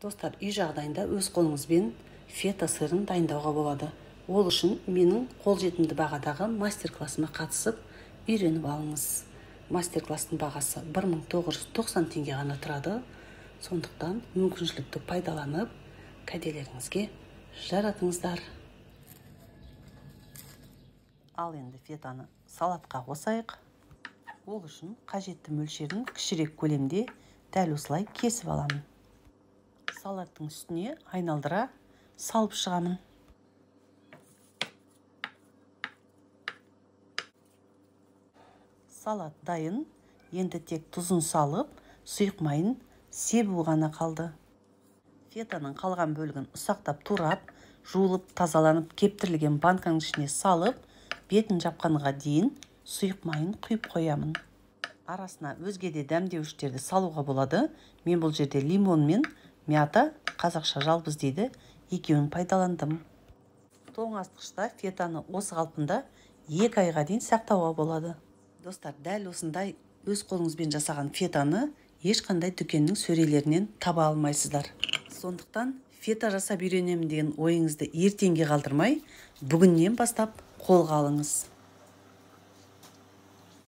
Достар, үй жағдайында өз қолыңызбен фета сырын дайындауға болады. Ол үшін менің қолжетімді бағадағы мастер-классыма қатысып, үйреніп алыңыз. Мастер-класстың бағасы 1990 теңге ғана тұрады. Сондықтан мүмкіншілікті пайдаланып, кәделеріңізге жаратыңыздар. Ал енді фетаны салатқа қосайық. Ол үшін қажетті мөлшерін кішірек көлемде дәл осылай кесіп аламын. Салаттың үстіне айналдыра салып шығамын. Салат дайын. Енді тек тұзын салып, сұйық себу ғана қалды. Фетаның қалған бөлігін ұсақтап турап, жуылып, тазаланып, кептірілген банканың ішіне салып, бетін жапқанға дейін сұйық майын құйып қоямын. Арасына өзге де дәмдеуіштерді салуға болады. Мен бұл жерде лимон мен мята, қазақша жалбыз дейді, екеуін пайдаландым. Тоңазытқышта фетаны осы қалпында 2 айға дейін сақтауға болады. Достар, дәл осындай өз қолыңызбен жасаған фетаны ешқандай дүкеннің сөрелерінен таба алмайсыздар. Сондықтан фета жасап үйренемін деген ойыңызды ертеңге қалдырмай, бүгіннен бастап қолға алыңыз.